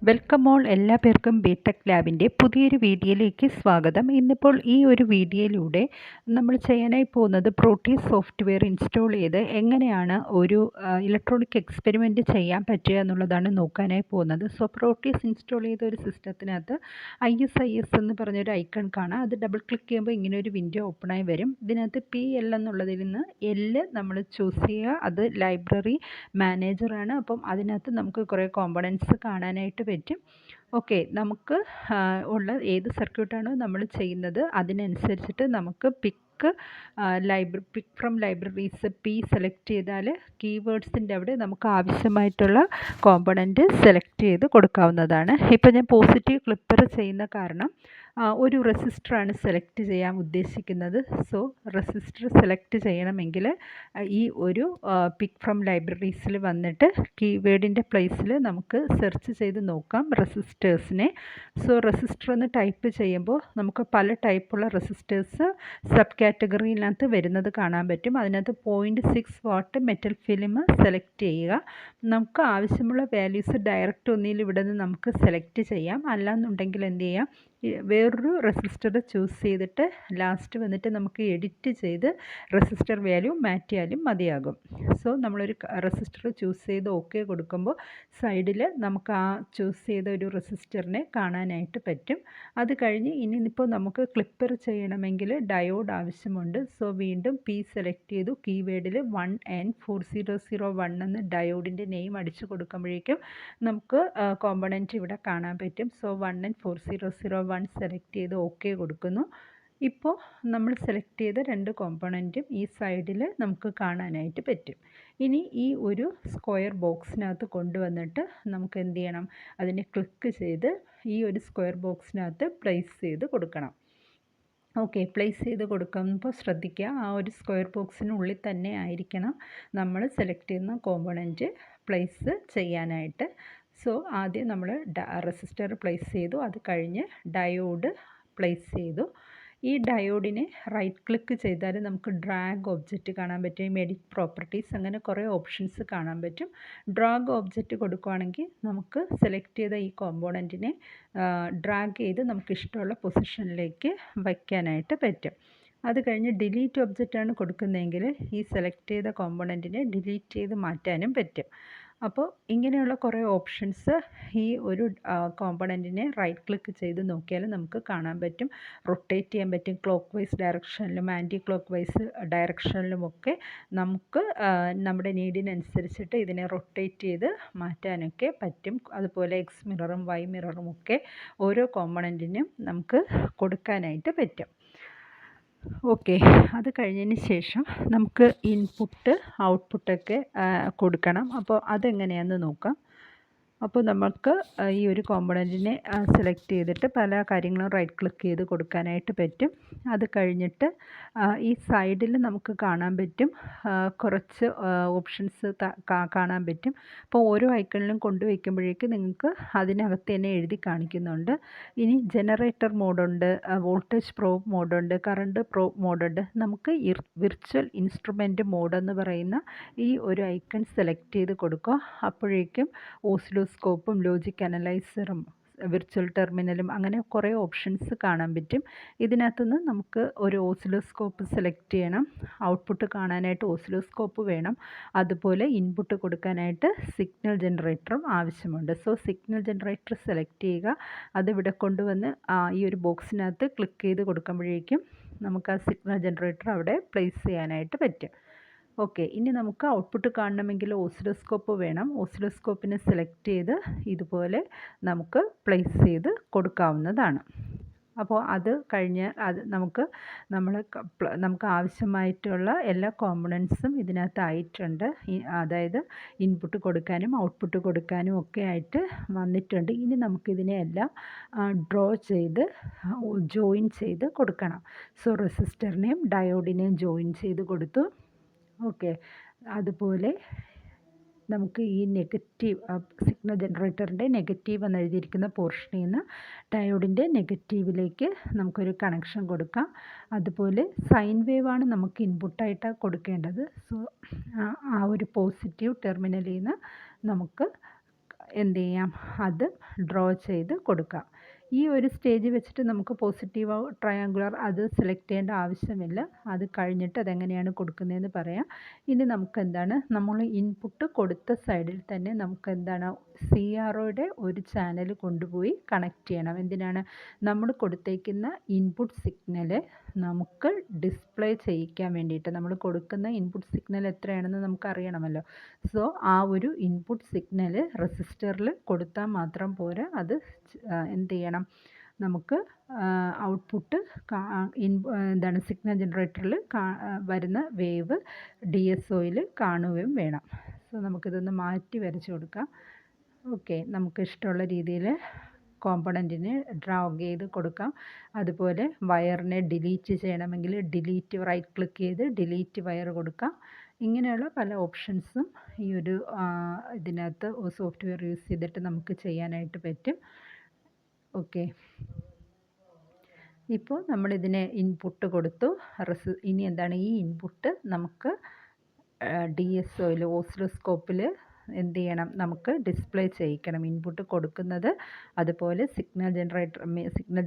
Welcome all എല്ലാ പേർക്കും BTech ലാബിൻ്റെ പുതിയൊരു വീഡിയോയിലേക്ക് സ്വാഗതം. ഇന്നിപ്പോൾ ഈ ഒരു വീഡിയോയിലൂടെ നമ്മൾ ചെയ്യാനായി പോകുന്നത് പ്രോട്ടീസ് സോഫ്റ്റ്വെയർ ഇൻസ്റ്റാൾ ചെയ്ത് എങ്ങനെയാണ് ഒരു ഇലക്ട്രോണിക് എക്സ്പെരിമെൻറ്റ് ചെയ്യാൻ പറ്റുക എന്നുള്ളതാണ് നോക്കാനായി പോകുന്നത്. സോ പ്രോട്ടീസ് ഇൻസ്റ്റാൾ ചെയ്ത ഒരു സിസ്റ്റത്തിനകത്ത് ISIS എന്ന് പറഞ്ഞൊരു ഐക്കൺ കാണാം. അത് ഡബിൾ ക്ലിക്ക് ചെയ്യുമ്പോൾ ഇങ്ങനെ ഒരു വിൻഡോ ഓപ്പണായി വരും. ഇതിനകത്ത് PL എന്നുള്ളതിൽ നിന്ന് L നമ്മൾ ചൂസ് ചെയ്യുക. അത് ലൈബ്രറി മാനേജറാണ്. അപ്പം അതിനകത്ത് നമുക്ക് കുറേ കോമ്പണൻറ്റ്സ് കാണാനായിട്ട് പറ്റും. ഓക്കെ, നമുക്ക് ഉള്ള ഏത് സർക്യൂട്ടാണോ നമ്മൾ ചെയ്യുന്നത് അതിനനുസരിച്ചിട്ട് നമുക്ക് പിക്ക് ഫ്രം ലൈബ്രറീസ് സെലക്ട് ചെയ്താൽ കീവേഡ്സിൻ്റെ അവിടെ നമുക്ക് ആവശ്യമായിട്ടുള്ള കോമ്പണൻറ്റ് സെലക്ട് ചെയ്ത് കൊടുക്കാവുന്നതാണ്. ഇപ്പോൾ ഞാൻ പോസിറ്റീവ് ക്ലിപ്പർ ചെയ്യുന്ന കാരണം ഒരു റെസിസ്റ്ററാണ് സെലക്ട് ചെയ്യാൻ ഉദ്ദേശിക്കുന്നത്. സോ റെസിസ്റ്റർ സെലക്ട് ചെയ്യണമെങ്കിൽ ഈ ഒരു പിക്ക് ഫ്രം ലൈബ്രറീസിൽ വന്നിട്ട് കീവേഡിൻ്റെ പ്ലേസിൽ നമുക്ക് സെർച്ച് ചെയ്ത് നോക്കാം റെസിസ്റ്റേഴ്സിനെ. സോ റെസിസ്റ്റർ എന്ന് ടൈപ്പ് ചെയ്യുമ്പോൾ നമുക്ക് പല ടൈപ്പുള്ള റെസിസ്റ്റേഴ്സ് സബ് കാറ്റഗറിയിനകത്ത് വരുന്നത് കാണാൻ പറ്റും. അതിനകത്ത് 0.6 വാട്ട് മെറ്റൽ ഫിലിം സെലക്ട് ചെയ്യുക. നമുക്ക് ആവശ്യമുള്ള വാല്യൂസ് ഡയറക്റ്റ് ഒന്നിൽ ഇവിടെ നിന്ന് നമുക്ക് സെലക്ട് ചെയ്യാം. അല്ലാന്നുണ്ടെങ്കിൽ എന്ത് ചെയ്യാം, വേറൊരു റെസിസ്റ്റർ ചൂസ് ചെയ്തിട്ട് ലാസ്റ്റ് വന്നിട്ട് നമുക്ക് എഡിറ്റ് ചെയ്ത് റെസിസ്റ്റർ വാല്യൂ മാറ്റിയാലും മതിയാകും. സോ നമ്മളൊരു റെസിസ്റ്റർ ചൂസ് ചെയ്ത് ഓക്കെ കൊടുക്കുമ്പോൾ സൈഡിൽ നമുക്ക് ആ ചൂസ് ചെയ്ത ഒരു റെസിസ്റ്ററിനെ കാണാനായിട്ട് പറ്റും. അത് കഴിഞ്ഞ് ഇനിയിപ്പോൾ നമുക്ക് ക്ലിപ്പർ ചെയ്യണമെങ്കിൽ ഡയോഡ് ആവശ്യമുണ്ട്. സോ വീണ്ടും സെലക്ട് ചെയ്തു. കീവേഡിൽ 1N4001 എന്ന് ഡയോഡിൻ്റെ നെയിം അടിച്ചു കൊടുക്കുമ്പോഴേക്കും നമുക്ക് കോമ്പണൻറ്റ് ഇവിടെ കാണാൻ പറ്റും. സോ 1N4001 സെലക്ട് ചെയ്ത് ഓക്കെ കൊടുക്കുന്നു. ഇപ്പോൾ നമ്മൾ സെലക്ട് ചെയ്ത രണ്ട് കോമ്പണൻറ്റും ഈ സൈഡിൽ നമുക്ക് കാണാനായിട്ട് പറ്റും. ഇനി ഈ ഒരു സ്ക്വയർ ബോക്സിനകത്ത് കൊണ്ടുവന്നിട്ട് നമുക്ക് എന്ത് ചെയ്യണം, അതിനെ ക്ലിക്ക് ചെയ്ത് ഈ ഒരു സ്ക്വയർ ബോക്സിനകത്ത് പ്ലേസ് ചെയ്ത് കൊടുക്കണം. ഓക്കെ, പ്ലേസ് ചെയ്ത് കൊടുക്കുമ്പോൾ ശ്രദ്ധിക്കുക, ആ ഒരു സ്ക്വയർ ബോക്സിനുള്ളിൽ തന്നെ ആയിരിക്കണം നമ്മൾ സെലക്ട് ചെയ്യുന്ന കോമ്പണൻറ്റ് പ്ലേസ് ചെയ്യാനായിട്ട്. സോ ആദ്യം നമ്മൾ റെസിസ്റ്റർ പ്ലേസ് ചെയ്തു. അത് കഴിഞ്ഞ് ഡയോഡ് പ്ലേസ് ചെയ്തു. ഈ ഡയോഡിനെ റൈറ്റ് ക്ലിക്ക് ചെയ്താൽ നമുക്ക് ഡ്രാഗ് ഒബ്ജക്റ്റ് കാണാൻ പറ്റും. എഡിറ്റ് പ്രോപ്പർട്ടീസ്, അങ്ങനെ കുറേ ഓപ്ഷൻസ് കാണാൻ പറ്റും. ഡ്രാഗ് ഒബ്ജക്റ്റ് കൊടുക്കുകയാണെങ്കിൽ നമുക്ക് സെലക്ട് ചെയ്ത ഈ കോമ്പോണൻറ്റിനെ ഡ്രാഗ് ചെയ്ത് നമുക്ക് ഇഷ്ടമുള്ള പൊസിഷനിലേക്ക് വയ്ക്കാനായിട്ട് പറ്റും. അത് കഴിഞ്ഞ് ഡിലീറ്റ് ഒബ്ജക്റ്റാണ് കൊടുക്കുന്നതെങ്കിൽ ഈ സെലക്ട് ചെയ്ത കോമ്പോണൻറ്റിനെ ഡിലീറ്റ് ചെയ്ത് മാറ്റാനും പറ്റും. അപ്പോൾ ഇങ്ങനെയുള്ള കുറേ ഓപ്ഷൻസ് ഈ ഒരു കോമ്പണൻറ്റിനെ റൈറ്റ് ക്ലിക്ക് ചെയ്ത് നോക്കിയാൽ നമുക്ക് കാണാൻ പറ്റും. റൊട്ടേറ്റ് ചെയ്യാൻ പറ്റും. ക്ലോക്ക് വൈസ് ഡയറക്ഷനിലും ആൻറ്റി ക്ലോക്ക് വൈസ് ഡയറക്ഷനിലുമൊക്കെ നമുക്ക് നമ്മുടെ നീഡിനനുസരിച്ചിട്ട് ഇതിനെ റൊട്ടേറ്റ് ചെയ്ത് മാറ്റാനൊക്കെ പറ്റും. അതുപോലെ എക്സ് മിററും വൈ മിററും ഒക്കെ ഓരോ കോമ്പണൻറ്റിനും നമുക്ക് കൊടുക്കാനായിട്ട് പറ്റും. ഓക്കെ, അത് കഴിഞ്ഞതിന് ശേഷം നമുക്ക് ഇൻപുട്ട് ഔട്ട്പുട്ടൊക്കെ കൊടുക്കണം. അപ്പോൾ അതെങ്ങനെയാണെന്ന് നോക്കാം. അപ്പോൾ നമുക്ക് ഈ ഒരു കോമ്പണൻറ്റിനെ സെലക്ട് ചെയ്തിട്ട് പല കാര്യങ്ങളും റൈറ്റ് ക്ലിക്ക് ചെയ്ത് കൊടുക്കാനായിട്ട് പറ്റും. അത് കഴിഞ്ഞിട്ട് ഈ സൈഡിൽ നമുക്ക് കാണാൻ പറ്റും കുറച്ച് ഓപ്ഷൻസ് കാണാൻ പറ്റും. അപ്പോൾ ഓരോ ഐക്കണിലും കൊണ്ടുവയ്ക്കുമ്പോഴേക്ക് നിങ്ങൾക്ക് അതിനകത്ത് തന്നെ എഴുതി കാണിക്കുന്നുണ്ട്. ഇനി ജനറേറ്റർ മോഡുണ്ട്, വോൾട്ടേജ് പ്രോബ് മോഡുണ്ട്, കറണ്ട് പ്രോബ് മോഡുണ്ട്. നമുക്ക് വിർച്വൽ ഇൻസ്ട്രുമെൻറ്റ് മോഡെന്ന് പറയുന്ന ഈ ഒരു ഐക്കൺ സെലക്ട് ചെയ്ത് കൊടുക്കുക. അപ്പോഴേക്കും ഓസിലോസ്കോപ്പും ലോജിക് അനലൈസറും വിർച്വൽ ടെർമിനലും അങ്ങനെ കുറേ ഓപ്ഷൻസ് കാണാൻ പറ്റും. ഇതിനകത്തുനിന്ന് നമുക്ക് ഒരു ഓസിലോസ്കോപ്പ് സെലക്ട് ചെയ്യണം. ഔട്ട്പുട്ട് കാണാനായിട്ട് ഓസിലോസ്കോപ്പ് വേണം. അതുപോലെ ഇൻപുട്ട് കൊടുക്കാനായിട്ട് സിഗ്നൽ ജനറേറ്ററും ആവശ്യമുണ്ട്. സോ സിഗ്നൽ ജനറേറ്റർ സെലക്ട് ചെയ്യുക. അതിവിടെ കൊണ്ടുവന്ന് ഈ ഒരു ബോക്സിനകത്ത് ക്ലിക്ക് ചെയ്ത് കൊടുക്കുമ്പോഴേക്കും നമുക്ക് ആ സിഗ്നൽ ജനറേറ്റർ അവിടെ പ്ലേസ് ചെയ്യാനായിട്ട് പറ്റും. ഓക്കെ, ഇനി നമുക്ക് ഔട്ട്പുട്ട് കാണണമെങ്കിൽ ഓസിലോസ്കോപ്പ് വേണം. ഓസിലോസ്കോപ്പിനെ സെലക്ട് ചെയ്ത് ഇതുപോലെ നമുക്ക് പ്ലേസ് ചെയ്ത് കൊടുക്കാവുന്നതാണ്. അപ്പോൾ അത് കഴിഞ്ഞ് നമുക്ക് ആവശ്യമായിട്ടുള്ള എല്ലാ കോമ്പണൻസും ഇതിനകത്തായിട്ടുണ്ട്. അതായത് ഇൻപുട്ട് കൊടുക്കാനും ഔട്ട്പുട്ട് കൊടുക്കാനും ഒക്കെ ആയിട്ട് വന്നിട്ടുണ്ട്. ഇനി നമുക്കിതിനെ എല്ലാം ഡ്രോ ചെയ്ത് ജോയിൻ ചെയ്ത് കൊടുക്കണം. സോ റെസിസ്റ്ററിനെയും ഡയോഡിനെയും ജോയിൻ ചെയ്ത് കൊടുത്തു. ഓക്കെ, അതുപോലെ നമുക്ക് ഈ നെഗറ്റീവ് സിഗ്നൽ ജനറേറ്ററിൻ്റെ നെഗറ്റീവ് എന്ന് എഴുതിയിരിക്കുന്ന പോർഷനിൽ നിന്ന് ഡയോഡിൻ്റെ നെഗറ്റീവിലേക്ക് നമുക്കൊരു കണക്ഷൻ കൊടുക്കാം. അതുപോലെ സൈൻ വേവാണ് നമുക്ക് ഇൻപുട്ടായിട്ട് കൊടുക്കേണ്ടത്. സോ ആ ഒരു പോസിറ്റീവ് ടെർമിനലിൽ നിന്ന് നമുക്ക് എന്ത് ചെയ്യാം, അത് ഡ്രോ ചെയ്ത് കൊടുക്കാം. ഈ ഒരു സ്റ്റേജ് വെച്ചിട്ട് നമുക്ക് പോസിറ്റീവ് ട്രയാങ്കുലർ അത് സെലക്ട് ചെയ്യേണ്ട ആവശ്യമില്ല. അത് കഴിഞ്ഞിട്ട് അതെങ്ങനെയാണ് കൊടുക്കുന്നതെന്ന് പറയാം. ഇനി നമുക്ക് എന്താണ്, നമ്മൾ ഇൻപുട്ട് കൊടുത്ത സൈഡിൽ തന്നെ നമുക്ക് എന്താണ് CROയുടെ ഒരു ചാനൽ കൊണ്ടുപോയി കണക്ട് ചെയ്യണം. എന്തിനാണ്, നമ്മൾ കൊടുത്തേക്കുന്ന ഇൻപുട്ട് സിഗ്നൽ നമുക്ക് ഡിസ്പ്ലേ ചെയ്യിക്കാൻ വേണ്ടിയിട്ട്. നമ്മൾ കൊടുക്കുന്ന ഇൻപുട്ട് സിഗ്നൽ എത്രയാണെന്ന് നമുക്ക് അറിയണമല്ലോ. സോ ആ ഒരു ഇൻപുട്ട് സിഗ്നൽ റെസിസ്റ്ററിൽ കൊടുത്താൽ മാത്രം പോരാ, അത് എന്ത് ചെയ്യണം, നമുക്ക് ഔട്ട്പുട്ട് എന്താണ് സിഗ്നൽ ജനറേറ്ററിൽ വരുന്ന വേവ് DSOയിൽ കാണുകയും വേണം. സോ നമുക്കിതൊന്ന് മാറ്റി വരച്ച് കൊടുക്കാം. ഓക്കെ, നമുക്ക് ഇഷ്ടമുള്ള രീതിയിൽ കോമ്പണൻറ്റിനെ ഡ്രാഗ് ചെയ്ത് കൊടുക്കാം. അതുപോലെ വയറിനെ ഡിലീറ്റ് ചെയ്യണമെങ്കിൽ ഡിലീറ്റ് റൈറ്റ് ക്ലിക്ക് ചെയ്ത് ഡിലീറ്റ് വയർ കൊടുക്കാം. ഇങ്ങനെയുള്ള പല ഓപ്ഷൻസും ഈ ഒരു ഇതിനകത്ത് സോഫ്റ്റ്വെയർ യൂസ് ചെയ്തിട്ട് നമുക്ക് ചെയ്യാനായിട്ട് പറ്റും. ഓക്കെ, ഇപ്പോൾ നമ്മളിതിനെ ഇൻപുട്ട് കൊടുത്തു. ഇനി എന്താണ്, ഈ ഇൻപുട്ട് നമുക്ക് DSOയിൽ ഓസിലോസ്കോപ്പിൽ എന്ത് ചെയ്യണം, നമുക്ക് ഡിസ്പ്ലേ ചെയ്യിക്കണം ഇൻപുട്ട് കൊടുക്കുന്നത്. അതുപോലെ സിഗ്നൽ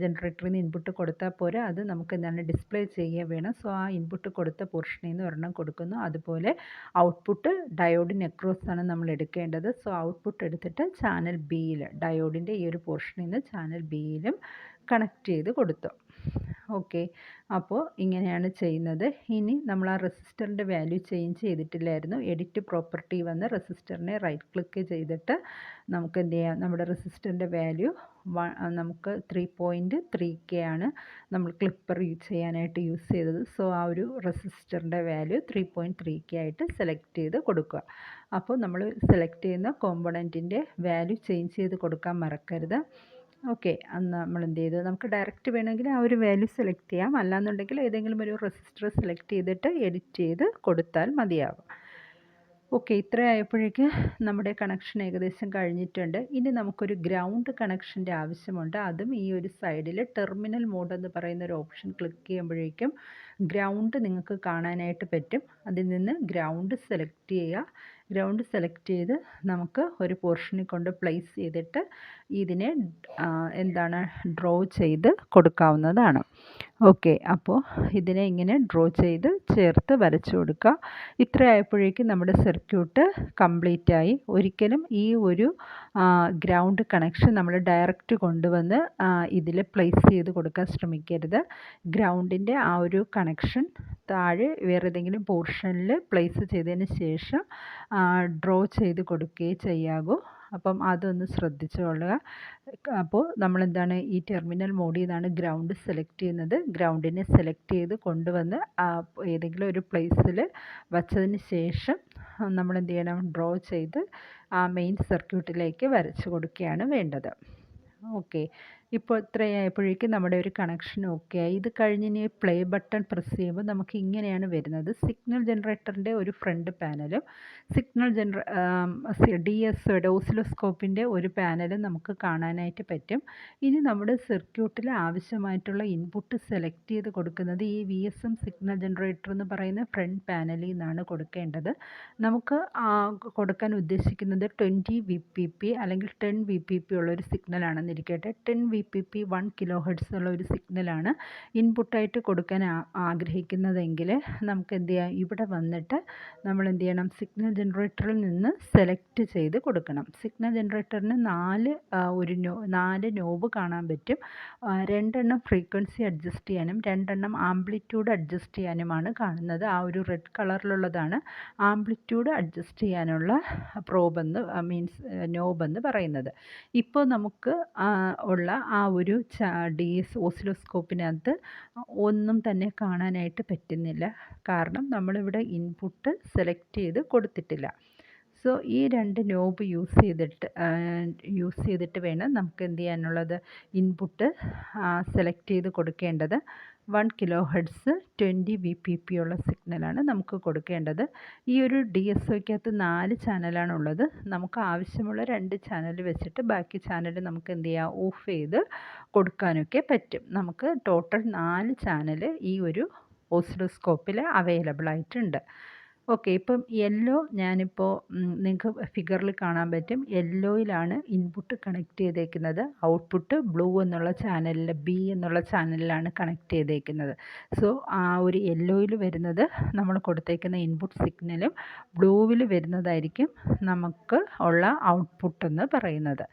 ജനറേറ്ററിൽ നിന്ന് ഇൻപുട്ട് കൊടുത്താൽ പോരാ, അത് നമുക്ക് എന്താണ് ഡിസ്പ്ലേ ചെയ്യുക വേണം. സോ ആ ഇൻപുട്ട് കൊടുത്ത പോർഷനിൽ നിന്ന് ഒരെണ്ണം കൊടുക്കുന്നു. അതുപോലെ ഔട്ട്പുട്ട് ഡയോഡിന് അക്രോസ് ആണ് നമ്മൾ എടുക്കേണ്ടത്. സോ ഔട്ട്പുട്ട് എടുത്തിട്ട് ചാനൽ Bയിൽ ഡയോഡിൻ്റെ ഈ ഒരു പോർഷനിൽ നിന്ന് ചാനൽ Bയിലും കണക്ട് ചെയ്ത് കൊടുത്തു. ഓക്കെ, അപ്പോൾ ഇങ്ങനെയാണ് ചെയ്യുന്നത്. ഇനി നമ്മൾ ആ റെസിസ്റ്ററിൻ്റെ വാല്യൂ ചേഞ്ച് ചെയ്തിട്ടില്ലായിരുന്നു. എഡിറ്റ് പ്രോപ്പർട്ടി വന്ന് റെസിസ്റ്ററിനെ റൈറ്റ് ക്ലിക്ക് ചെയ്തിട്ട് നമുക്ക് എന്ത് ചെയ്യാം, നമ്മുടെ റെസിസ്റ്ററിൻ്റെ വാല്യൂ നമുക്ക് 3.3K ആണ് നമ്മൾ ക്ലിപ്പർ യൂസ് ചെയ്യാനായിട്ട് യൂസ് ചെയ്തത്. സോ ആ ഒരു റെസിസ്റ്ററിൻ്റെ വാല്യൂ 3.3K ആയിട്ട് സെലക്ട് ചെയ്ത് കൊടുക്കുക. അപ്പോൾ നമ്മൾ സെലക്ട് ചെയ്യുന്ന കോമ്പണൻറ്റിൻ്റെ വാല്യൂ ചേഞ്ച് ചെയ്ത് കൊടുക്കാൻ മറക്കരുത്. ഓക്കെ, അന്ന് നമ്മൾ എന്ത് ചെയ്തു, നമുക്ക് ഡയറക്റ്റ് വേണമെങ്കിൽ ആ ഒരു വാല്യൂ സെലക്ട് ചെയ്യാം. അല്ലാന്നുണ്ടെങ്കിൽ ഏതെങ്കിലും ഒരു റെസിസ്റ്റർ സെലക്ട് ചെയ്തിട്ട് എഡിറ്റ് ചെയ്ത് കൊടുത്താൽ മതിയാവും. ഓക്കെ, ഇത്ര ആയപ്പോഴേക്ക് നമ്മുടെ കണക്ഷൻ ഏകദേശം കഴിഞ്ഞിട്ടുണ്ട്. ഇനി നമുക്കൊരു ഗ്രൗണ്ട് കണക്ഷൻ്റെ ആവശ്യമുണ്ട്. അതും ഈ ഒരു സൈഡിൽ ടെർമിനൽ മോഡ് എന്ന് പറയുന്ന ഒരു ഓപ്ഷൻ ക്ലിക്ക് ചെയ്യുമ്പോഴേക്കും ഗ്രൗണ്ട് നിങ്ങൾക്ക് കാണാനായിട്ട് പറ്റും. അതിൽ നിന്ന് ഗ്രൗണ്ട് സെലക്ട് ചെയ്യുക. ഗ്രൗണ്ട് സെലക്ട് ചെയ്ത് നമുക്ക് ഒരു പോർഷനിൽ കൊണ്ട് പ്ലേസ് ചെയ്തിട്ട് ഇതിനെ എന്താണ് ഡ്രോ ചെയ്ത് കൊടുക്കാവുന്നതാണ്. ഓക്കെ, അപ്പോൾ ഇതിനെ ഇങ്ങനെ ഡ്രോ ചെയ്ത് ചേർത്ത് വരച്ചു കൊടുക്കുക. ഇത്ര ആയപ്പോഴേക്കും നമ്മുടെ സർക്യൂട്ട് കംപ്ലീറ്റ് ആയി. ഒരിക്കലും ഈ ഒരു ഗ്രൗണ്ട് കണക്ഷൻ നമ്മൾ ഡയറക്റ്റ് കൊണ്ടുവന്ന് ഇതിൽ പ്ലേസ് ചെയ്ത് കൊടുക്കാൻ ശ്രമിക്കരുത്. ഗ്രൗണ്ടിൻ്റെ ആ ഒരു കണക്ഷൻ താഴെ വേറെ ഏതെങ്കിലും പോർഷനിൽ പ്ലേസ് ചെയ്തതിന് ശേഷം ഡ്രോ ചെയ്ത് കൊടുക്കുകയേ ചെയ്യാവൂ. അപ്പം അതൊന്ന് ശ്രദ്ധിച്ചുകൊള്ളുക. അപ്പോൾ നമ്മളെന്താണ് ഈ ടെർമിനൽ മോഡിൽ നിന്നാണ് ഗ്രൗണ്ട് സെലക്ട് ചെയ്യുന്നത്. ഗ്രൗണ്ടിനെ സെലക്ട് ചെയ്ത് കൊണ്ടുവന്ന് ഏതെങ്കിലും ഒരു പ്ലേസിൽ വച്ചതിന് ശേഷം നമ്മൾ എന്ത് ചെയ്യണം, ഡ്രോ ചെയ്ത് ആ മെയിൻ സർക്യൂട്ടിലേക്ക് വരച്ച് കൊടുക്കുകയാണ് വേണ്ടത്. ഓക്കെ, ഇപ്പോൾ ഇത്രയായപ്പോഴേക്കും നമ്മുടെ ഒരു കണക്ഷൻ ഓക്കെ ആയി. ഇത് കഴിഞ്ഞ് ഇനി പ്ലേ ബട്ടൺ പ്രസ് ചെയ്യുമ്പോൾ നമുക്ക് ഇങ്ങനെയാണ് വരുന്നത്. സിഗ്നൽ ജനറേറ്ററിൻ്റെ ഒരു ഫ്രണ്ട് പാനലും DSOയുടെ ഓസിലോസ്കോപ്പിൻ്റെ ഒരു പാനലും നമുക്ക് കാണാനായിട്ട് പറ്റും. ഇനി നമ്മുടെ സർക്യൂട്ടിൽ ആവശ്യമായിട്ടുള്ള ഇൻപുട്ട് സെലക്ട് ചെയ്ത് കൊടുക്കുന്നത് ഈ VSM സിഗ്നൽ ജനറേറ്റർ എന്ന് പറയുന്ന ഫ്രണ്ട് പാനലിൽ നിന്നാണ് കൊടുക്കേണ്ടത്. നമുക്ക് കൊടുക്കാൻ ഉദ്ദേശിക്കുന്നത് 20 VPP അല്ലെങ്കിൽ 10 VPP ഉള്ളൊരു സിഗ്നലാണെന്നിരിക്കട്ടെ. 10 VPP 1 kHz ഉള്ള ഒരു സിഗ്നലാണ് ഇൻപുട്ടായിട്ട് കൊടുക്കാൻ ആഗ്രഹിക്കുന്നതെങ്കിൽ നമുക്ക് എന്ത് ചെയ്യാം, ഇവിടെ വന്നിട്ട് നമ്മൾ എന്ത് ചെയ്യണം, സിഗ്നൽ ജനറേറ്ററിൽ നിന്ന് സെലക്ട് ചെയ്ത് കൊടുക്കണം. സിഗ്നൽ ജനറേറ്ററിന് 4 നോബ് കാണാൻ പറ്റും. 2 ഫ്രീക്വൻസി അഡ്ജസ്റ്റ് ചെയ്യാനും 2 ആംപ്ലിറ്റ്യൂഡ് അഡ്ജസ്റ്റ് ചെയ്യാനുമാണ് കാണുന്നത്. ആ ഒരു റെഡ് കളറിലുള്ളതാണ് ആംപ്ലിറ്റ്യൂഡ് അഡ്ജസ്റ്റ് ചെയ്യാനുള്ള പ്രോബെന്ന് നോബെന്ന് പറയുന്നത്. ഇപ്പോൾ നമുക്ക് ഉള്ള ആ ഒരു ഓസിലോസ്കോപ്പിനകത്ത് ഒന്നും തന്നെ കാണാനായിട്ട് പറ്റുന്നില്ല. കാരണം നമ്മളിവിടെ ഇൻപുട്ട് സെലക്ട് ചെയ്ത് കൊടുത്തിട്ടില്ല. സോ ഈ 2 നോബ് യൂസ് ചെയ്തിട്ട് വേണം നമുക്ക് എന്ത് ചെയ്യാനുള്ളത്, ഇൻപുട്ട് സെലക്ട് ചെയ്ത് കൊടുക്കേണ്ടത്. 1 kHz 20 VPP ഉള്ള സിഗ്നലാണ് നമുക്ക് കൊടുക്കേണ്ടത്. ഈ ഒരു DSOയ്ക്കകത്ത് 4 ചാനലാണുള്ളത്. നമുക്ക് ആവശ്യമുള്ള 2 ചാനൽ വെച്ചിട്ട് ബാക്കി ചാനൽ നമുക്ക് എന്ത് ചെയ്യാം, ഓഫ് ചെയ്ത് കൊടുക്കാനൊക്കെ പറ്റും. നമുക്ക് ടോട്ടൽ 4 ചാനൽ ഈ ഒരു ഓസിലോസ്കോപ്പിൽ അവൈലബിൾ ആയിട്ടുണ്ട്. ഓക്കെ. ഇപ്പം യെല്ലോ ഞാനിപ്പോൾ നിങ്ങൾക്ക് ഫിഗറിൽ കാണാൻ പറ്റും. യെല്ലോയിലാണ് ഇൻപുട്ട് കണക്ട് ചെയ്തേക്കുന്നത്. ഔട്ട്പുട്ട് ബ്ലൂ എന്നുള്ള ചാനലിൽ ബി എന്നുള്ള ചാനലിലാണ് കണക്ട് ചെയ്തേക്കുന്നത്. സോ ആ ഒരു യെല്ലോയിൽ വരുന്നത് നമ്മൾ കൊടുത്തേക്കുന്ന ഇൻപുട്ട് സിഗ്നലും ബ്ലൂവിൽ വരുന്നതായിരിക്കും നമുക്ക് ഉള്ള ഔട്ട്പുട്ട് എന്ന് പറയുന്നത്.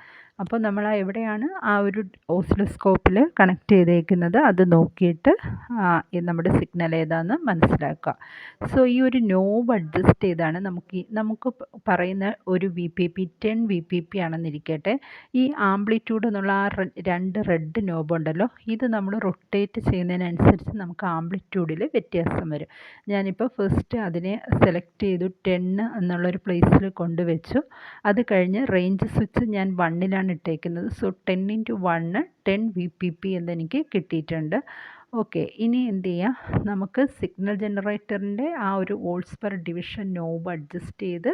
അപ്പോൾ നമ്മൾ എവിടെയാണ് ആ ഒരു ഓസിലോസ്കോപ്പിൽ കണക്ട് ചെയ്തേക്കുന്നത് അത് നോക്കിയിട്ട് നമ്മുടെ സിഗ്നൽ ഏതാണെന്ന് മനസ്സിലാക്കുക. സോ ഈ ഒരു നോബ് അഡ്ജസ്റ്റ് ചെയ്താണ് നമുക്ക് പറയുന്ന ഒരു VPP 10 VPP ആണെന്നിരിക്കട്ടെ. ഈ ആംപ്ലിറ്റ്യൂഡ് എന്നുള്ള ആ രണ്ട് റെഡ് നോബ് ഉണ്ടല്ലോ, ഇത് നമ്മൾ റൊട്ടേറ്റ് ചെയ്യുന്നതിനനുസരിച്ച് നമുക്ക് ആംപ്ലിറ്റ്യൂഡിൽ വ്യത്യാസം വരും. ഞാനിപ്പോൾ ഫസ്റ്റ് അതിനെ സെലക്ട് ചെയ്തു 10 എന്നുള്ളൊരു പ്ലേസിൽ കൊണ്ടുവച്ചു. അത് കഴിഞ്ഞ് റേഞ്ച് സ്വിച്ച് ഞാൻ 1ലാണ് ഇട്ടേക്കുന്നത്. സോ 10 × 1 10 VPP എന്നെനിക്ക് കിട്ടിയിട്ടുണ്ട്. ഓക്കെ. ഇനി എന്ത് ചെയ്യാം, നമുക്ക് സിഗ്നൽ ജനറേറ്ററിൻ്റെ ആ ഒരു volts per division knob adjust ചെയ്ത്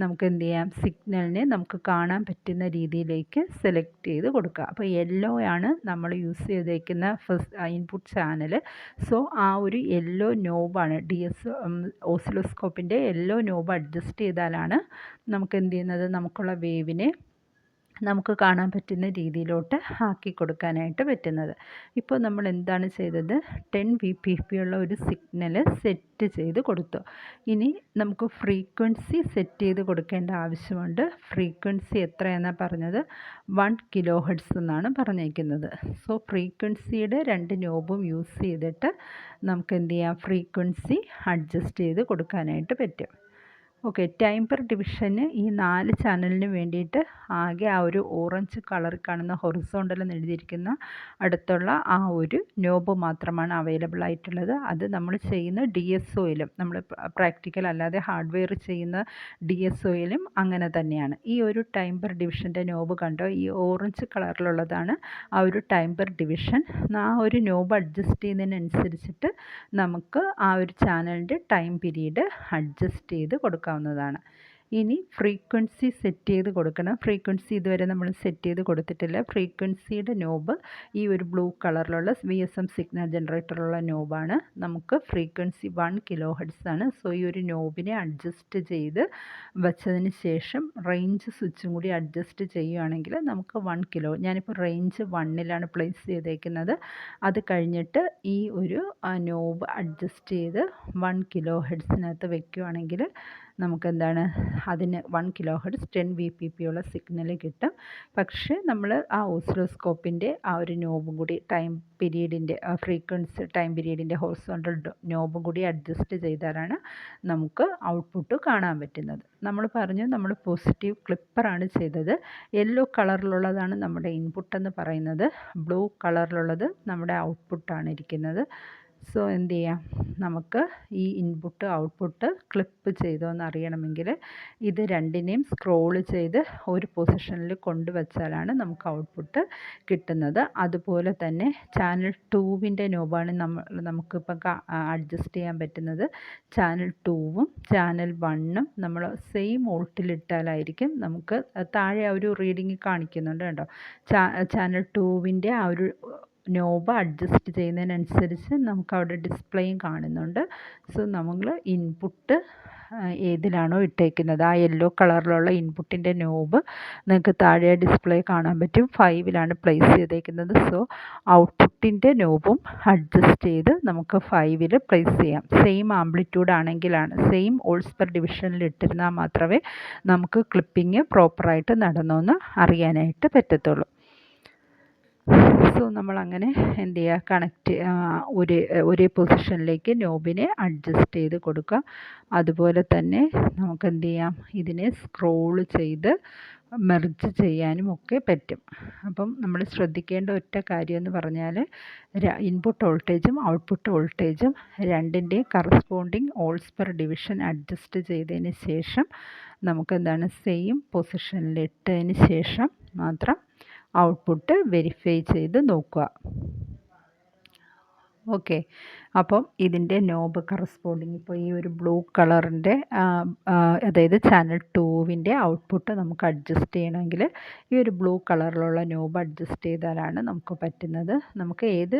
നമുക്ക് എന്ത് ചെയ്യാം, സിഗ്നലിനെ നമുക്ക് കാണാൻ പറ്റുന്ന രീതിയിലേക്ക് സെലക്ട് ചെയ്ത് കൊടുക്കുക. അപ്പോൾ യെല്ലോ ആണ് നമ്മൾ യൂസ് ചെയ്തേക്കുന്ന ഫസ്റ്റ് ഇൻപുട്ട് ചാനൽ. സോ ആ ഒരു യെല്ലോ നോബാണ് ഓസിലോസ്കോപ്പിൻ്റെ യെല്ലോ നോബ് അഡ്ജസ്റ്റ് ചെയ്താലാണ് നമുക്ക് എന്ത് ചെയ്യുന്നത്, നമുക്കുള്ള വേവിനെ നമുക്ക് കാണാൻ പറ്റുന്ന രീതിയിലോട്ട് ആക്കി കൊടുക്കാനായിട്ട് പറ്റുന്നത്. ഇപ്പോൾ നമ്മൾ എന്താണ് ചെയ്തത്, 10 VPP ഉള്ള ഒരു സിഗ്നൽ സെറ്റ് ചെയ്ത് കൊടുത്തു. ഇനി നമുക്ക് ഫ്രീക്വൻസി സെറ്റ് ചെയ്ത് കൊടുക്കേണ്ട ആവശ്യമുണ്ട്. ഫ്രീക്വൻസി എത്രയാണെന്നാണ് പറഞ്ഞത്, 1 kHz എന്നാണ് പറഞ്ഞേക്കുന്നത്. സോ ഫ്രീക്വൻസിയുടെ 2 നോബും യൂസ് ചെയ്തിട്ട് നമുക്ക് എന്ത് ചെയ്യാം, ഫ്രീക്വൻസി അഡ്ജസ്റ്റ് ചെയ്ത് കൊടുക്കാനായിട്ട് പറ്റും. ഓക്കെ. ടൈം പെർ ഡിവിഷന് ഈ 4 ചാനലിന് വേണ്ടിയിട്ട് ആകെ ആ ഒരു ഓറഞ്ച് കളറിൽ കാണുന്ന ഹൊറിസോണ്ടൽ എന്ന് എഴുതിയിരിക്കുന്ന അടുത്തുള്ള ആ ഒരു നോബ് മാത്രമാണ് അവൈലബിൾ ആയിട്ടുള്ളത്. അത് നമ്മൾ ചെയ്യുന്ന DSOയിലും നമ്മൾ പ്രാക്ടിക്കൽ അല്ലാതെ ഹാർഡ്വെയർ ചെയ്യുന്ന DSOയിലും അങ്ങനെ തന്നെയാണ്. ഈ ഒരു ടൈം പെർ ഡിവിഷൻ്റെ നോബ് കണ്ടോ, ഈ ഓറഞ്ച് കളറിലുള്ളതാണ് ആ ഒരു ടൈം പെർ ഡിവിഷൻ. ആ ഒരു നോബ് അഡ്ജസ്റ്റ് ചെയ്യുന്നതിനനുസരിച്ചിട്ട് നമുക്ക് ആ ഒരു ചാനലിൻ്റെ ടൈം പീരീഡ് അഡ്ജസ്റ്റ് ചെയ്ത് കൊടുക്കാവുന്നതാണ്. ഇനി ഫ്രീക്വൻസി സെറ്റ് ചെയ്ത് കൊടുക്കണം. ഫ്രീക്വൻസി ഇതുവരെ നമ്മൾ സെറ്റ് ചെയ്ത് കൊടുത്തിട്ടില്ല. ഫ്രീക്വൻസിയുടെ നോബ് ഈ ഒരു ബ്ലൂ കളറിലുള്ള VSM സിഗ്നൽ ജനറേറ്ററുള്ള നോബാണ്. നമുക്ക് ഫ്രീക്വൻസി 1 kHz ആണ്. സോ ഈ ഒരു നോബിനെ അഡ്ജസ്റ്റ് ചെയ്ത് വച്ചതിന് ശേഷം റേഞ്ച് സ്വിച്ചും കൂടി അഡ്ജസ്റ്റ് ചെയ്യുകയാണെങ്കിൽ നമുക്ക് 1 kilo, ഞാനിപ്പോൾ റേഞ്ച് 1ലാണ് പ്ലേസ് ചെയ്തേക്കുന്നത്. അത് കഴിഞ്ഞിട്ട് ഈ ഒരു നോബ് അഡ്ജസ്റ്റ് ചെയ്ത് 1 kHz വെക്കുകയാണെങ്കിൽ നമുക്കെന്താണ്, അതിന് 1 kHz 10 VPP ഉള്ള സിഗ്നൽ കിട്ടും. പക്ഷേ നമ്മൾ ആ ഓസിലോസ്കോപ്പിൻ്റെ ആ ഒരു നോബും കൂടി ടൈം പീരീഡിൻ്റെ ഫ്രീക്വൻസി ടൈം പീരീഡിൻ്റെ ഹൊറിസോണ്ടൽ നോബും കൂടി അഡ്ജസ്റ്റ് ചെയ്താലാണ് നമുക്ക് ഔട്ട്പുട്ട് കാണാൻ പറ്റുന്നത്. നമ്മൾ പറഞ്ഞു നമ്മൾ പോസിറ്റീവ് ക്ലിപ്പറാണ് ചെയ്തത്. യെല്ലോ കളറിലുള്ളതാണ് നമ്മുടെ ഇൻപുട്ട് എന്ന് പറയുന്നത്. ബ്ലൂ കളറിലുള്ളത് നമ്മുടെ ഔട്ട്പുട്ടാണ് ഇരിക്കുന്നത്. സോ എന്ത് ചെയ്യാം, നമുക്ക് ഈ ഇൻപുട്ട് ഔട്ട്പുട്ട് ക്ലിപ്പ് ചെയ്തോ എന്ന് അറിയണമെങ്കിൽ ഇത് രണ്ടിനെയും സ്ക്രോൾ ചെയ്ത് ഒരു പൊസിഷനിൽ കൊണ്ടുവച്ചാലാണ് നമുക്ക് ഔട്ട്പുട്ട് കിട്ടുന്നത്. അതുപോലെ തന്നെ ചാനൽ 2വിൻ്റെ നോബാണ് നമുക്കിപ്പോൾ അഡ്ജസ്റ്റ് ചെയ്യാൻ പറ്റുന്നത്. ചാനൽ 2ഉം ചാനൽ 1ഉം നമ്മൾ സെയിം വോൾട്ടിലിട്ടാലായിരിക്കും നമുക്ക് താഴെ ആ ഒരു റീഡിങ് കാണിക്കുന്നുണ്ട് കേട്ടോ. ചാനൽ 2വിൻ്റെ ആ ഒരു നോബ് അഡ്ജസ്റ്റ് ചെയ്യുന്നതിനനുസരിച്ച് നമുക്കവിടെ ഡിസ്പ്ലേയും കാണുന്നുണ്ട്. സോ നമ്മൾ ഇൻപുട്ട് ഏതിലാണോ ഇട്ടേക്കുന്നത് ആ യെല്ലോ കളറിലുള്ള ഇൻപുട്ടിൻ്റെ നോബ് നിങ്ങൾക്ക് താഴെ ഡിസ്പ്ലേ കാണാൻ പറ്റും. 5ലാണ് പ്ലേസ് ചെയ്തേക്കുന്നത്. സോ ഔട്ട്പുട്ടിൻ്റെ നോബും അഡ്ജസ്റ്റ് ചെയ്ത് നമുക്ക് 5ൽ പ്ലേസ് ചെയ്യാം. സെയിം ആംപ്ലിറ്റ്യൂഡ് ആണെങ്കിലാണ്, സെയിം വോൾട്സ് പെർ ഡിവിഷനിൽ ഇട്ടിരുന്നാൽ മാത്രമേ നമുക്ക് ക്ലിപ്പിംഗ് പ്രോപ്പറായിട്ട് നടന്നോന്ന് അറിയാനായിട്ട് പറ്റത്തുള്ളൂ. സോ നമ്മളങ്ങനെ എന്ത് ചെയ്യുക, ഒരേ പൊസിഷനിലേക്ക് നോബിനെ അഡ്ജസ്റ്റ് ചെയ്ത് കൊടുക്കുക. അതുപോലെ തന്നെ നമുക്ക് എന്ത് ചെയ്യാം, ഇതിനെ സ്ക്രോൾ ചെയ്ത് മെർജ് ചെയ്യാനും ഒക്കെ പറ്റും. അപ്പം നമ്മൾ ശ്രദ്ധിക്കേണ്ട ഒറ്റ കാര്യം എന്ന് പറഞ്ഞാൽ ഇൻപുട്ട് വോൾട്ടേജും ഔട്ട്പുട്ട് വോൾട്ടേജും രണ്ടിൻ്റെയും corresponding volts per division adjust ചെയ്തതിന് ശേഷം നമുക്കെന്താണ്, സെയിം പൊസിഷനിൽ ഇട്ടതിന് ശേഷം മാത്രം ഔട്ട്പുട്ട് വെരിഫൈ ചെയ്ത് നോക്കുക. ഓക്കെ. അപ്പം ഇതിൻ്റെ നോബ് കറസ്പോണ്ടിങ് ഇപ്പോൾ ഈ ഒരു ബ്ലൂ കളറിൻ്റെ അതായത് ചാനൽ 2വിൻ്റെ ഔട്ട്പുട്ട് നമുക്ക് അഡ്ജസ്റ്റ് ചെയ്യണമെങ്കിൽ ഈ ഒരു ബ്ലൂ കളറിലുള്ള നോബ് അഡ്ജസ്റ്റ് ചെയ്താലാണ് നമുക്ക് പറ്റുന്നത്. നമുക്ക് ഏത്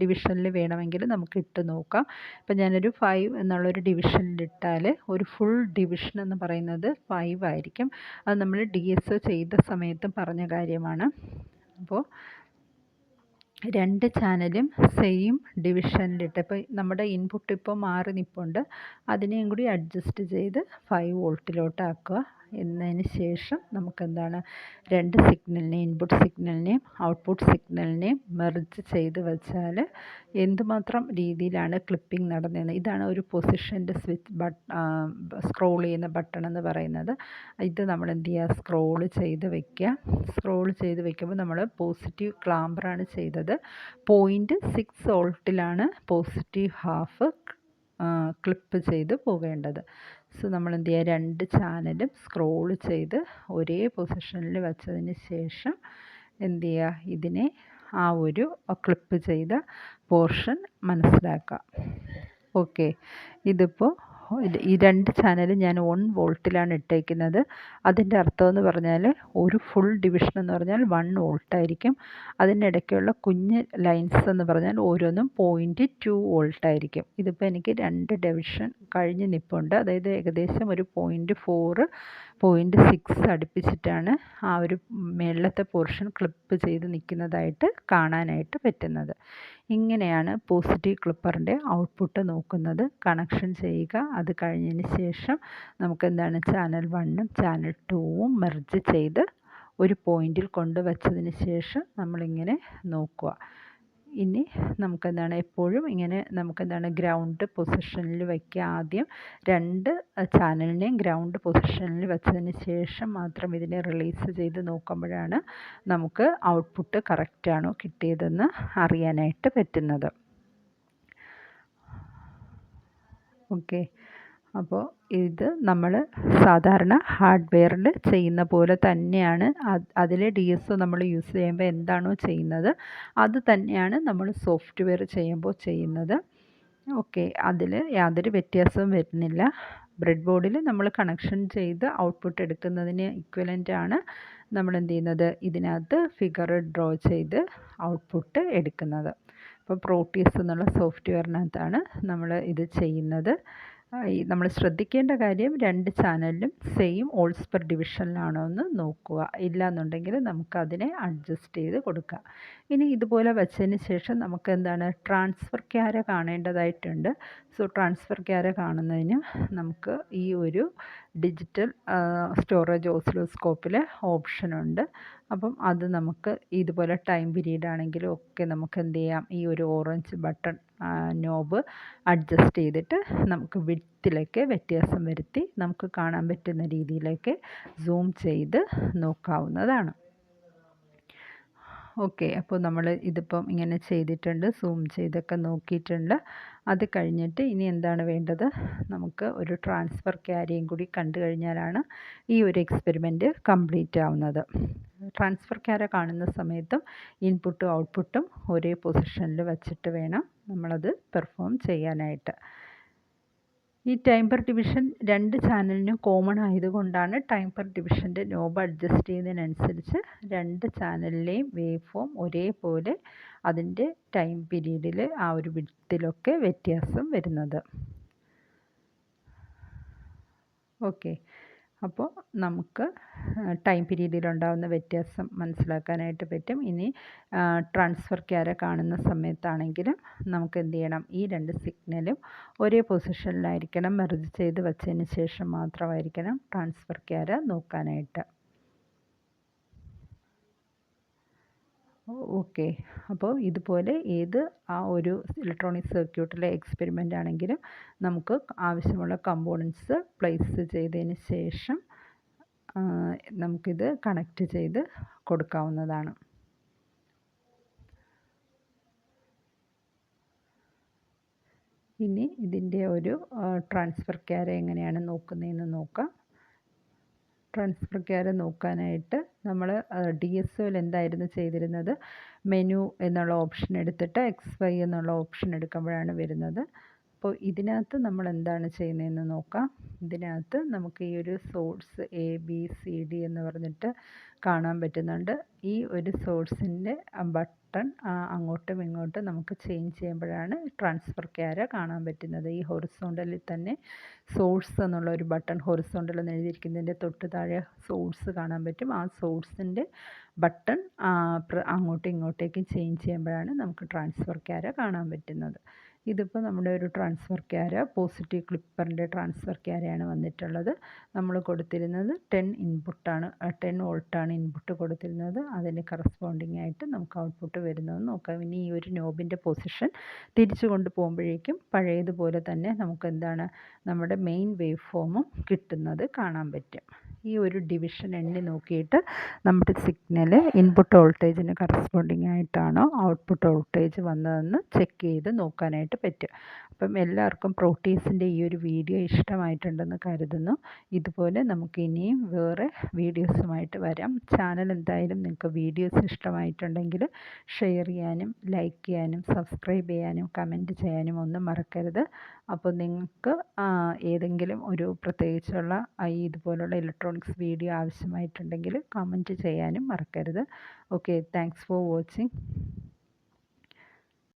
ഡിവിഷനിൽ വേണമെങ്കിലും നമുക്ക് ഇട്ട് നോക്കാം. ഇപ്പം ഞാനൊരു 5 എന്നുള്ളൊരു ഡിവിഷനിലിട്ടാൽ ഒരു ഫുൾ ഡിവിഷൻ എന്ന് പറയുന്നത് 5 ആയിരിക്കും. അത് നമ്മൾ DSO ചെയ്ത സമയത്തും പറഞ്ഞ കാര്യമാണ്. അപ്പോൾ രണ്ട് ചാനലും സെയിം ഡിവിഷനിലിട്ട് ഇപ്പോൾ നമ്മുടെ ഇൻപുട്ട് ഇപ്പോൾ മാറി നിൽപ്പുണ്ട്, അതിനെയും കൂടി അഡ്ജസ്റ്റ് ചെയ്ത് 5 വോൾട്ടിലോട്ടാക്കുക. എന്നതിന് ശേഷം നമുക്കെന്താണ് രണ്ട് സിഗ്നലിനെയും ഇൻപുട്ട് സിഗ്നലിനെയും ഔട്ട്പുട്ട് സിഗ്നലിനെയും മെർജ് ചെയ്ത് വെച്ചാൽ എന്തുമാത്രം രീതിയിലാണ് ക്ലിപ്പിംഗ് നടന്നതെന്ന്. ഇതാണ് ഒരു പൊസിഷൻ്റെ സ്വിച്ച് സ്ക്രോൾ ചെയ്യുന്ന ബട്ടൺ എന്ന് പറയുന്നത്. ഇത് നമ്മൾ എന്ത് ചെയ്യുക, സ്ക്രോൾ ചെയ്ത് വെക്കുക. സ്ക്രോൾ ചെയ്ത് വെക്കുമ്പോൾ നമ്മൾ പോസിറ്റീവ് ക്ലാമ്പറാണ് ചെയ്തത്. 0.6 വോൾട്ടിലാണ് പോസിറ്റീവ് ഹാഫ് ക്ലിപ്പ് ചെയ്ത് പോകേണ്ടത്. സോ നമ്മൾ എന്ത് ചെയ്യുക, രണ്ട് ചാനലും സ്ക്രോൾ ചെയ്ത് ഒരേ പൊസിഷനിൽ വെച്ചതിന് ശേഷം എന്ത് ചെയ്യുക, ഇതിനെ ആ ഒരു ക്ലിപ്പ് ചെയ്ത പോർഷൻ മനസ്സിലാക്കുക. ഓക്കെ. ഇതിപ്പോൾ ഈ രണ്ട് ചാനലും ഞാൻ 1 വോൾട്ടിലാണ് ഇട്ടേക്കുന്നത്. അതിൻ്റെ അർത്ഥമെന്ന് പറഞ്ഞാൽ ഒരു ഫുൾ ഡിവിഷൻ എന്ന് പറഞ്ഞാൽ 1 വോൾട്ടായിരിക്കും. അതിനിടയ്ക്കുള്ള കുഞ്ഞ് ലൈൻസ് എന്ന് പറഞ്ഞാൽ ഓരോന്നും 0.2 വോൾട്ടായിരിക്കും. ഇതിപ്പോൾ എനിക്ക് രണ്ട് ഡിവിഷൻ കഴിഞ്ഞ് നിൽപ്പുണ്ട്. അതായത് ഏകദേശം ഒരു 0.4 0.6 അടുപ്പിച്ചിട്ടാണ് ആ ഒരു മേളത്തെ പോർഷൻ ക്ലിപ്പ് ചെയ്ത് നിൽക്കുന്നതായിട്ട് കാണാനായിട്ട് പറ്റുന്നത്. ഇങ്ങനെയാണ് പോസിറ്റീവ് ക്ലിപ്പറിൻ്റെ ഔട്ട്പുട്ട് നോക്കുന്നത്. കണക്ഷൻ ചെയ്യുക. അത് കഴിഞ്ഞതിന് ശേഷം നമുക്കെന്താണ് ചാനൽ 1ഉം ചാനൽ 2ഉം മെർജ് ചെയ്ത് ഒരു പോയിന്റിൽ കൊണ്ടുവച്ചതിന് ശേഷം നമ്മളിങ്ങനെ നോക്കുക. ഇനി നമുക്കെന്താണ് എപ്പോഴും ഇങ്ങനെ നമുക്കെന്താണ് ഗ്രൗണ്ട് പൊസിഷനിൽ വയ്ക്കുക. ആദ്യം രണ്ട് ചാനലിനെയും ഗ്രൗണ്ട് പൊസിഷനിൽ വെച്ചതിന് ശേഷം മാത്രം ഇതിനെ റിലീസ് ചെയ്ത് നോക്കുമ്പോഴാണ് നമുക്ക് ഔട്ട്പുട്ട് കറക്റ്റാണോ കിട്ടിയതെന്ന് അറിയാനായിട്ട് പറ്റുന്നത്. ഓക്കെ. അപ്പോൾ ഇത് നമ്മൾ സാധാരണ ഹാർഡ്വെയറിൽ ചെയ്യുന്ന പോലെ തന്നെയാണ്. അതിൽ DSO നമ്മൾ യൂസ് ചെയ്യുമ്പോൾ എന്താണോ ചെയ്യുന്നത് അത് തന്നെയാണ് നമ്മൾ സോഫ്റ്റ്വെയർ ചെയ്യുമ്പോൾ ചെയ്യുന്നത്. ഓക്കെ. അതിൽ യാതൊരു വ്യത്യാസവും വരുന്നില്ല. ബ്രെഡ് ബോർഡിൽ നമ്മൾ കണക്ഷൻ ചെയ്ത് ഔട്ട്പുട്ട് എടുക്കുന്നതിന് ഇക്വലൻ്റ് ആണ് നമ്മൾ എന്ത് ചെയ്യുന്നത്, ഇതിനകത്ത് ഫിഗർ ഡ്രോ ചെയ്ത് ഔട്ട്പുട്ട് എടുക്കുന്നത്. അപ്പോൾ പ്രോട്ടീസ് എന്നുള്ള സോഫ്റ്റ്വെയറിനകത്താണ് നമ്മൾ ഇത് ചെയ്യുന്നത്. നമ്മൾ ശ്രദ്ധിക്കേണ്ട കാര്യം രണ്ട് ചാനലിലും സെയിം ഓൾസ് പെർ ഡിവിഷനിലാണോ എന്ന് നോക്കുക. ഇല്ലയെന്നുണ്ടെങ്കിൽ നമുക്കതിനെ അഡ്ജസ്റ്റ് ചെയ്ത് കൊടുക്കാം. ഇനി ഇതുപോലെ വെച്ചതിന് ശേഷം നമുക്ക് എന്താണ് ട്രാൻസ്ഫർ ക്യാര കാണേണ്ടതായിട്ടുണ്ട്. സോ ട്രാൻസ്ഫർ ക്യാര കാണുന്നതിന് നമുക്ക് ഈ ഒരു ഡിജിറ്റൽ സ്റ്റോറേജ് ഓസിലോസ്കോപ്പിൽ ഓപ്ഷനുണ്ട്. അപ്പം അത് നമുക്ക് ഇതുപോലെ ടൈം പീരീഡ് ആണെങ്കിലും ഒക്കെ നമുക്ക് എന്ത് ചെയ്യാം, ഈ ഒരു ഓറഞ്ച് ബട്ടൺ നോബ് അഡ്ജസ്റ്റ് ചെയ്തിട്ട് നമുക്ക് വിഡ്ത്തിലൊക്കെ വ്യത്യാസം വരുത്തി നമുക്ക് കാണാൻ പറ്റുന്ന രീതിയിലേക്ക് സൂം ചെയ്ത് നോക്കാവുന്നതാണ്. ഓക്കെ. അപ്പോൾ നമ്മൾ ഇതിപ്പം ഇങ്ങനെ ചെയ്തിട്ടുണ്ട്, സൂം ചെയ്തൊക്കെ നോക്കിയിട്ടുണ്ട്. അത് കഴിഞ്ഞിട്ട് ഇനി എന്താണ് വേണ്ടത്, നമുക്ക് ഒരു ട്രാൻസ്ഫർ ക്യാരിയും കൂടി കണ്ടു കഴിഞ്ഞാലാണ് ഈ ഒരു എക്സ്പെരിമെൻറ്റ് കംപ്ലീറ്റ് ആവുന്നത്. ട്രാൻസ്ഫർ ക്യാര കാണുന്ന സമയത്തും ഇൻപുട്ടും ഔട്ട്പുട്ടും ഒരേ പൊസിഷനിൽ വച്ചിട്ട് വേണം നമ്മളത് പെർഫോം ചെയ്യാനായിട്ട്. ഈ ടൈം പെർ ഡിവിഷൻ രണ്ട് ചാനലിനും കോമൺ ആയതുകൊണ്ടാണ് ടൈം പെർ ഡിവിഷൻ്റെ നോബ് അഡ്ജസ്റ്റ് ചെയ്യുന്നതിനനുസരിച്ച് രണ്ട് ചാനലിലെയും വേവ് ഫോം ഒരേപോലെ അതിൻ്റെ ടൈം പീരീഡിൽ ആ ഒരു വിഡ്ത്തിലൊക്കെ വ്യത്യാസം വരുന്നത്. ഓക്കെ. അപ്പോൾ നമുക്ക് ടൈം പീരീഡിലുണ്ടാകുന്ന വ്യത്യാസം മനസ്സിലാക്കാനായിട്ട് പറ്റും. ഇനി ട്രാൻസ്ഫർ ക്യാര കാണുന്ന സമയത്താണെങ്കിലും നമുക്ക് എന്ത് ചെയ്യണം, ഈ രണ്ട് സിഗ്നലും ഒരേ പൊസിഷനിലായിരിക്കണം. മെർജ് ചെയ്ത് വെച്ചതിന് ശേഷം മാത്രമായിരിക്കണം ട്രാൻസ്ഫർ ക്യാര നോക്കാനായിട്ട്. ഓക്കെ. അപ്പോൾ ഇതുപോലെ ഏത് ആ ഒരു ഇലക്ട്രോണിക് സർക്യൂട്ടിലെ എക്സ്പെരിമെൻ്റ് ആണെങ്കിലും നമുക്ക് ആവശ്യമുള്ള കമ്പോണൻസ് പ്ലേസ് ചെയ്തതിന് ശേഷം നമുക്കിത് കണക്റ്റ് ചെയ്ത് കൊടുക്കാവുന്നതാണ്. ഇനി ഇതിൻ്റെ ഒരു ട്രാൻസ്ഫർ ക്യാര എങ്ങനെയാണ് നോക്കുന്നതെന്ന് നോക്കാം. ട്രാൻസ്ഫർ ക്യാര നോക്കാനായിട്ട് നമ്മൾ DSOയിൽ എന്തായിരുന്നു ചെയ്തിരുന്നത്, മെനു എന്നുള്ള ഓപ്ഷൻ എടുത്തിട്ട് XY എന്നുള്ള ഓപ്ഷൻ എടുക്കുമ്പോഴാണ് വരുന്നത്. അപ്പോൾ ഇതിനകത്ത് നമ്മൾ എന്താണ് ചെയ്യുന്നതെന്ന് നോക്കാം. ഇതിനകത്ത് നമുക്ക് ഈ ഒരു സോഴ്സ് ABCD എന്ന് പറഞ്ഞിട്ട് കാണാൻ പറ്റുന്നുണ്ട്. ഈ ഒരു സോഴ്സിൻ്റെ ബട്ടൺ അങ്ങോട്ടും ഇങ്ങോട്ടും നമുക്ക് ചേഞ്ച് ചെയ്യുമ്പോഴാണ് ട്രാൻസ്ഫർ ക്യാര കാണാൻ പറ്റുന്നത്. ഈ ഹൊറിസോണ്ടലിൽ തന്നെ സോഴ്സ് എന്നുള്ള ഒരു ബട്ടൺ ഹൊറിസോണ്ടൽ എന്ന് എഴുതിയിരിക്കുന്നതിൻ്റെ തൊട്ട് താഴെ സോഴ്സ് കാണാൻ പറ്റും. ആ സോഴ്സിൻ്റെ ബട്ടൺ അങ്ങോട്ടും ഇങ്ങോട്ടേക്കും ചേഞ്ച് ചെയ്യുമ്പോഴാണ് നമുക്ക് ട്രാൻസ്ഫർ ക്യാര കാണാൻ പറ്റുന്നത്. ഇതിപ്പോൾ നമ്മുടെ ഒരു ട്രാൻസ്ഫർ ക്യാര പോസിറ്റീവ് ക്ലിപ്പറിൻ്റെ ട്രാൻസ്ഫർ ക്യാരയാണ് വന്നിട്ടുള്ളത്. നമ്മൾ കൊടുത്തിരുന്നത് 10 ഇൻപുട്ടാണ്, 10 വോൾട്ടാണ് ഇൻപുട്ട് കൊടുത്തിരുന്നത്. അതിന് കറസ്പോണ്ടിങ് ആയിട്ട് നമുക്ക് ഔട്ട്പുട്ട് വരുന്നതെന്ന് നോക്കാം. ഇനി ഈ ഒരു നോബിൻ്റെ പൊസിഷൻ തിരിച്ചു കൊണ്ടുപോകുമ്പോഴേക്കും പഴയതുപോലെ തന്നെ നമുക്ക് എന്താണ് നമ്മുടെ മെയിൻ വേവ് ഫോമും കിട്ടുന്നത് കാണാൻ പറ്റും. ഈ ഒരു ഡിവിഷൻ എണ്ണി നോക്കിയിട്ട് നമ്മുടെ സിഗ്നൽ ഇൻപുട്ട് വോൾട്ടേജിന് കറസ്പോണ്ടിങ് ആയിട്ടാണോ ഔട്ട്പുട്ട് വോൾട്ടേജ് വന്നതെന്ന് ചെക്ക് ചെയ്ത് നോക്കാനായിട്ട് പറ്റും. അപ്പം എല്ലാവർക്കും പ്രോട്ടീസിൻ്റെ ഈ ഒരു വീഡിയോ ഇഷ്ടമായിട്ടുണ്ടെന്ന് കരുതുന്നു. ഇതുപോലെ നമുക്ക് ഇനിയും വേറെ വീഡിയോസുമായിട്ട് വരാം. ചാനൽ എന്തായാലും നിങ്ങൾക്ക് വീഡിയോസ് ഇഷ്ടമായിട്ടുണ്ടെങ്കിൽ ഷെയർ ചെയ്യാനും ലൈക്ക് ചെയ്യാനും സബ്സ്ക്രൈബ് ചെയ്യാനും കമൻറ്റ് ചെയ്യാനും ഒന്നും മറക്കരുത്. അപ്പോൾ നിങ്ങൾക്ക് ഏതെങ്കിലും ഒരു പ്രത്യേകിച്ചുള്ള ഇതുപോലുള്ള ഇലക്ട്രോണിക്സ് വീഡിയോ ആവശ്യമായിട്ടുണ്ടെങ്കിൽ കമൻറ്റ് ചെയ്യാനും മറക്കരുത്. Okay, thanks for watching.